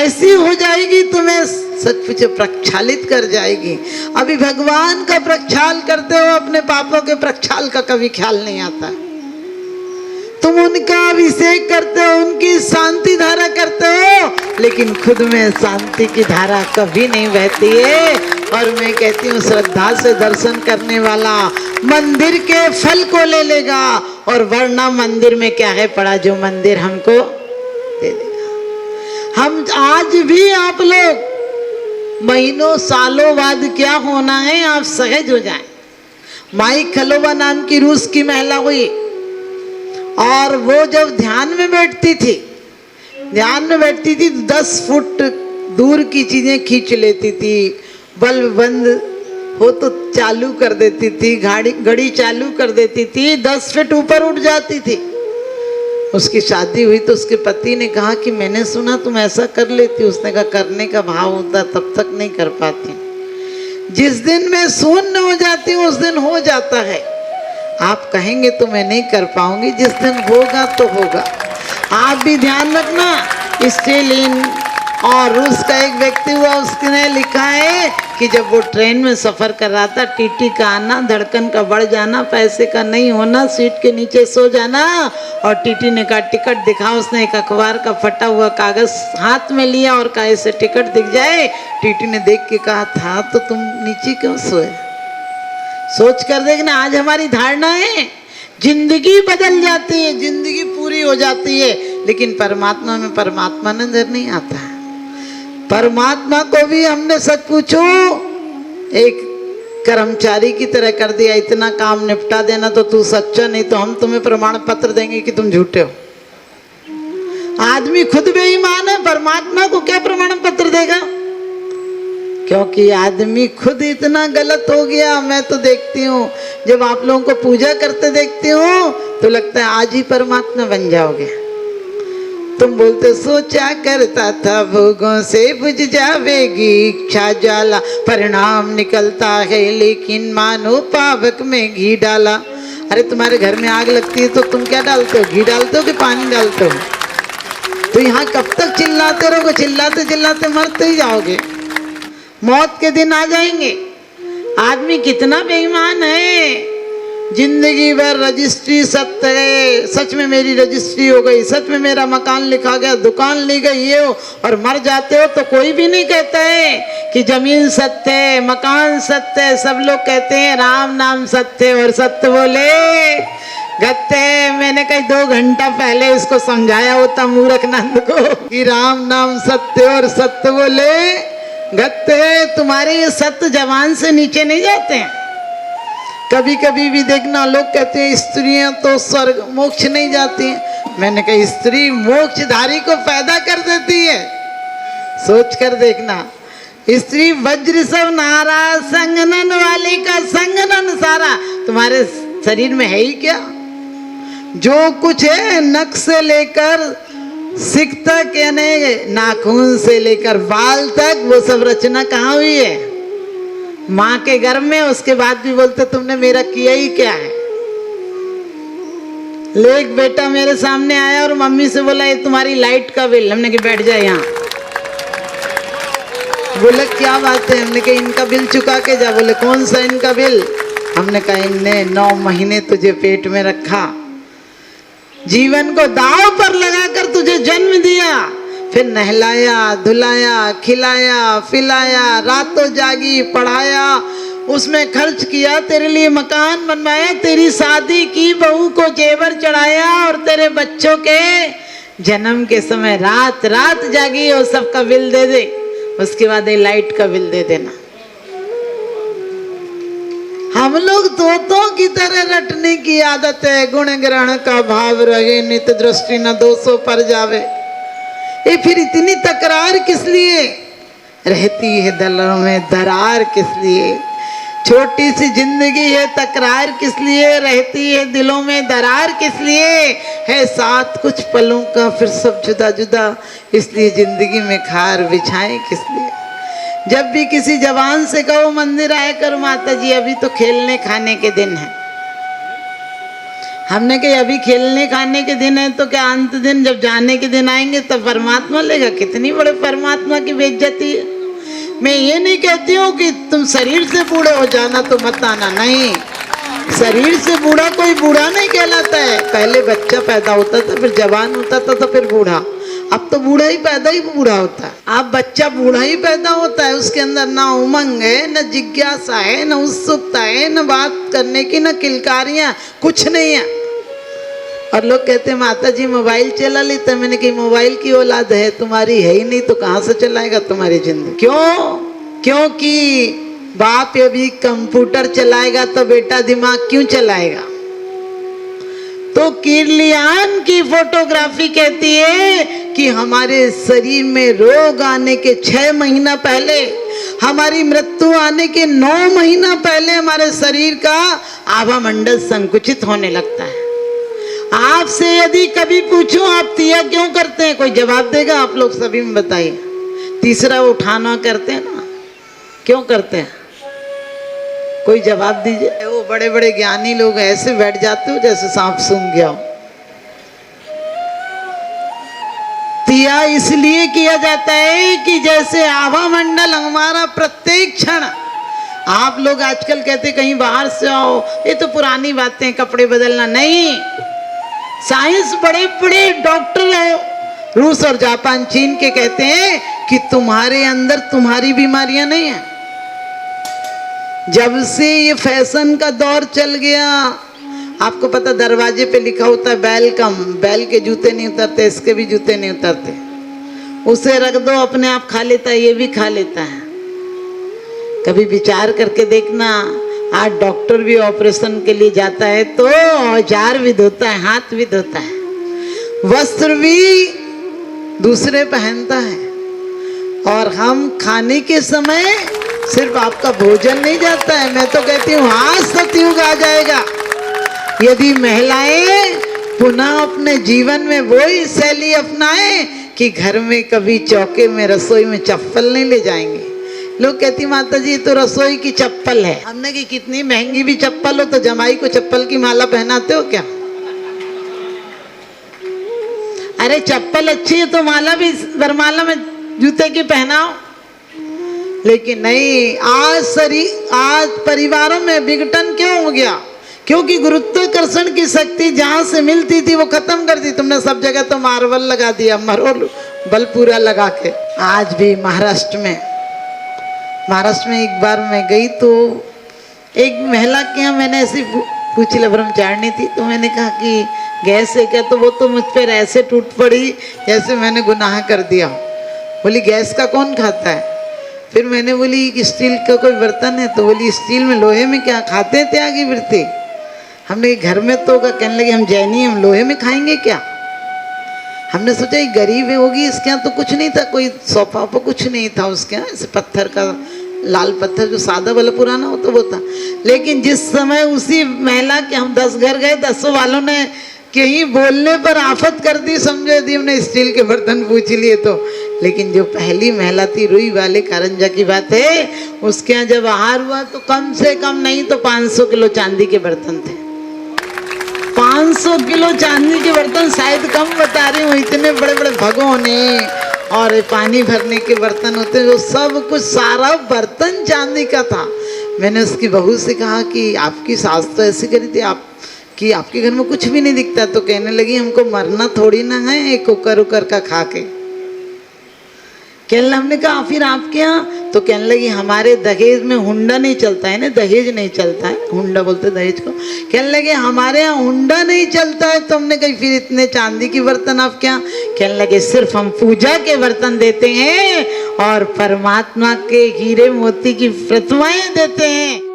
ऐसी हो जाएगी तुम्हें सचमुच प्रक्षालित कर जाएगी। अभी भगवान का प्रक्षाल करते हो, अपने पापों के प्रक्षाल का कभी ख्याल नहीं आता। तुम उनका अभिषेक करते हो, उनकी शांति धारा करते हो, लेकिन खुद में शांति की धारा कभी नहीं बहती है। और मैं कहती हूँ श्रद्धा से दर्शन करने वाला मंदिर के फल को ले लेगा, और वरना मंदिर में क्या है पड़ा जो मंदिर हमको दे देगा। हम आज भी, आप लोग महीनों सालों बाद क्या होना है आप सहज हो जाएं। माई खलोबा नाम की रूस की महिला हुई, और वो जब ध्यान में बैठती थी, 10 फुट दूर की चीजें खींच लेती थी। बल्ब बंद हो तो चालू कर देती थी, घड़ी चालू कर देती थी, 10 फीट ऊपर उठ जाती थी। उसकी शादी हुई तो उसके पति ने कहा कि मैंने सुना तुम ऐसा कर लेती। उसने कहा करने का भाव होता तब तक नहीं कर पाती, जिस दिन मैं शून्य हो जाती हूँ उस दिन हो जाता है। आप कहेंगे तो मैं नहीं कर पाऊंगी, जिस दिन होगा तो होगा। आप भी ध्यान रखना। स्टेलिन और रूस का एक व्यक्ति हुआ, उसने लिखा है कि जब वो ट्रेन में सफ़र कर रहा था, टीटी का आना, धड़कन का बढ़ जाना, पैसे का नहीं होना, सीट के नीचे सो जाना, और टीटी ने कहा टिकट दिखाओ। उसने एक अखबार का फटा हुआ कागज हाथ में लिया और कहा ऐसे टिकट दिख जाए। टीटी ने देख के कहा था तो तुम नीचे क्यों सोए। सोच कर देखना, आज हमारी धारणा है जिंदगी बदल जाती है, जिंदगी पूरी हो जाती है, लेकिन परमात्मा में परमात्मा नजर नहीं आता है। परमात्मा को भी हमने सच पूछो एक कर्मचारी की तरह कर दिया, इतना काम निपटा देना तो तू सच्चा, नहीं तो हम तुम्हें प्रमाण पत्र देंगे कि तुम झूठे हो। आदमी खुद बेईमान है, परमात्मा को क्या प्रमाण पत्र देगा, क्योंकि आदमी खुद इतना गलत हो गया। मैं तो देखती हूँ जब आप लोगों को पूजा करते देखती हूँ तो लगता है आज ही परमात्मा बन जाओगे। तुम बोलते सोचा करता था भोगों से बुझ जावेगी इच्छा ज्वाला, परिणाम निकलता है लेकिन मानो पावक में घी डाला। अरे तुम्हारे घर में आग लगती है तो तुम क्या डालते हो, घी डालते हो कि पानी डालते हो? तो यहाँ कब तक चिल्लाते रहोगे, चिल्लाते चिल्लाते मरते ही जाओगे, मौत के दिन आ जाएंगे। आदमी कितना बेईमान है, जिंदगी भर रजिस्ट्री सत्य है, सच में मेरी रजिस्ट्री हो गई, सच में मेरा मकान लिखा गया, दुकान ली गई, ये हो, और मर जाते हो तो कोई भी नहीं कहता है कि जमीन सत्य है, मकान सत्य है। सब लोग कहते हैं राम नाम सत्य है, और सत्य बोले गत्ते। मैंने कहीं 2 घंटा पहले इसको समझाया होता मूर्खनंद को कि राम नाम सत्य और सत्य बोले गत्ते। तुम्हारे ये सत्य जवान से नीचे नहीं जाते हैं। कभी कभी भी देखना लोग कहते हैं स्त्रियां तो स्वर्ग मोक्ष नहीं जाती हैं। मैंने कहा स्त्री मोक्षधारी को पैदा कर देती है, सोच कर देखना। स्त्री वज्र सब नारा, संगनन वाली का संगनन सारा तुम्हारे शरीर में है ही क्या? जो कुछ है नख से लेकर सिक तक, यानी नाखून से लेकर बाल तक, वो सब रचना कहाँ हुई है? माँ के गर्भ में। उसके बाद भी बोलते तुमने मेरा किया ही क्या है। एक बेटा मेरे सामने आया और मम्मी से बोला ये तुम्हारी लाइट का बिल। हमने कहा बैठ जाए यहाँ। बोले क्या बात है? हमने कहा इनका बिल चुका के जा। बोले कौन सा इनका बिल? हमने कहा इनने 9 महीने तुझे पेट में रखा, जीवन को दांव पर लगाकर तुझे जन्म दिया, फिर नहलाया, धुलाया, खिलाया, पिलाया, रातों जागी, पढ़ाया, उसमें खर्च किया, तेरे लिए मकान बनवाया, तेरी शादी की, बहू को जेवर चढ़ाया, और तेरे बच्चों के जन्म के समय रात रात जागी। और सबका बिल दे दे, उसके बाद ये लाइट का बिल दे देना। हम लोग तोतों की तरह रटने की आदत है। गुण ग्रहण का भाव रहे, नित दृष्टि न दोषों पर जावे। ये फिर इतनी तकरार किस लिए रहती है दिलों में, दरार किस लिए? छोटी सी जिंदगी है, तकरार किस लिए रहती है दिलों में, दरार किस लिए है? साथ कुछ पलों का फिर सब जुदा जुदा, इसलिए जिंदगी में खार बिछाएं किस लिए? जब भी किसी जवान से कहो मंदिर आया करो माता जी, अभी तो खेलने खाने के दिन है, हमने कहा अभी खेलने खाने के दिन है तो क्या अंत दिन जब जाने के दिन आएंगे तब परमात्मा लेगा? कितनी बड़े परमात्मा की बेइज्जती है। मैं ये नहीं कहती हूँ कि तुम शरीर से बूढ़े हो जाना तो मत आना, नहीं, शरीर से बूढ़ा कोई बूढ़ा नहीं कहलाता है। पहले बच्चा पैदा होता था, फिर जवान होता था, तो फिर बूढ़ा। अब तो बूढ़ा ही पैदा ही बूढ़ा होता है। अब बच्चा बूढ़ा ही पैदा होता है, उसके अंदर ना उमंग है, न जिज्ञासा है, न उत्सुकता है, न बात करने की, न किलकारियां, कुछ नहीं है। और लोग कहते हैं माता जी मोबाइल चला लेते हैं। मैंने कही मोबाइल की औलाद है तुम्हारी, है ही नहीं तो कहाँ से चलाएगा तुम्हारी जिंदगी? क्यों? क्योंकि बाप यदि कंप्यूटर चलाएगा तो बेटा दिमाग क्यों चलाएगा? तो किर्लियान की फोटोग्राफी कहती है कि हमारे शरीर में रोग आने के 6 महीना पहले, हमारी मृत्यु आने के 9 महीना पहले हमारे शरीर का आभा मंडल संकुचित होने लगता है। आपसे यदि कभी पूछूं आप तिया क्यों करते हैं, कोई जवाब देगा? आप लोग सभी में बताइए। तीसरा उठाना करते हैं ना, क्यों करते हैं? कोई जवाब दीजिए। वो बड़े बड़े ज्ञानी लोग ऐसे बैठ जाते हो जैसे सांप सूंघ गया हो। तिया इसलिए किया जाता है कि जैसे आभा मंडल हमारा प्रत्येक क्षण, आप लोग आजकल कहते कहीं बाहर से आओ, ये तो पुरानी बातें, कपड़े बदलना नहीं। साइंस बड़े बड़े डॉक्टर हैं, रूस और जापान, चीन के, कहते हैं कि तुम्हारे अंदर तुम्हारी बीमारियां नहीं है। जब से ये फैशन का दौर चल गया, आपको पता दरवाजे पे लिखा होता है वेलकम, बैल के जूते नहीं उतरते, इसके भी जूते नहीं उतरते। उसे रख दो अपने आप खा लेता है, ये भी खा लेता है। कभी विचार करके देखना, आज डॉक्टर भी ऑपरेशन के लिए जाता है तो औजार भी धोता है, हाथ भी धोता है, वस्त्र भी दूसरे पहनता है। और हम खाने के समय सिर्फ आपका भोजन नहीं जाता है, मैं तो कहती हूँ आज सतयुग आ जाएगा यदि महिलाएं पुनः अपने जीवन में वही शैली अपनाएं कि घर में कभी चौके में, रसोई में चप्पल नहीं ले जाएंगे। लोग कहती माता जी तो रसोई की चप्पल है। हमने कि कितनी महंगी भी चप्पल हो तो जमाई को चप्पल की माला पहनाते हो क्या? अरे चप्पल अच्छी है तो माला भी वरमाला में जूते की पहनाओ। लेकिन नहीं, आज परिवारों में विघटन क्यों हो गया? क्योंकि गुरुत्वाकर्षण की शक्ति जहां से मिलती थी वो खत्म कर दी तुमने। सब जगह तो मार्बल लगा दिया, मरोल बल पूरा लगा के। आज भी महाराष्ट्र में एक बार मैं गई तो एक महिला के यहाँ मैंने ऐसी पूछी, ब्रह्मचारिणी थी, तो मैंने कहा कि गैस है क्या? तो वो तो मुझ पर ऐसे टूट पड़ी जैसे मैंने गुनाह कर दिया। बोली गैस का कौन खाता है? फिर मैंने बोली कि स्टील का कोई बर्तन है? तो बोली स्टील में, लोहे में क्या खाते हैं त्यागी वृत्ति? हमने घर में तो होगा। कहने लगे हम जैनी, हम लोहे में खाएंगे क्या? हमने सोचा ये गरीब है होगी, इसके यहाँ तो कुछ नहीं था, कोई सोफा पर कुछ नहीं था उसके यहाँ, ऐसे पत्थर का, लाल पत्थर जो सादा वाला पुराना हो तो वो था। लेकिन जिस समय उसी महिला के हम 10 घर गए, 10 वालों ने कहीं बोलने पर आफत कर दी, समझो यदि हमने स्टील के बर्तन पूछ लिए तो। लेकिन जो पहली महिला थी, रुई वाले कारंजा की बात है, उसके यहाँ जब आहार हुआ तो कम से कम नहीं तो 500 किलो चांदी के बर्तन थे। 500 किलो चांदी के बर्तन, शायद कम बता रही हूँ, इतने बड़े बड़े भगोने और पानी भरने के बर्तन होते हैं, जो सब कुछ सारा बर्तन चांदी का था। मैंने उसकी बहू से कहा कि आपकी सास तो ऐसी करी थी आप कि आपके घर में कुछ भी नहीं दिखता। तो कहने लगी हमको मरना थोड़ी ना है एक कुकर उकर का खा के। कहने, हमने कहा फिर आपके यहाँ? तो कहने लगी हमारे दहेज में हुंडा नहीं चलता है ना, दहेज नहीं चलता है, हुंडा बोलते दहेज को। कहने लगे हमारे यहाँ हुंडा नहीं चलता है। तो हमने कहा फिर इतने चांदी के बर्तन आप क्या? कहने लगे सिर्फ हम पूजा के बर्तन देते हैं और परमात्मा के हीरे मोती की प्रतिमाएं देते हैं।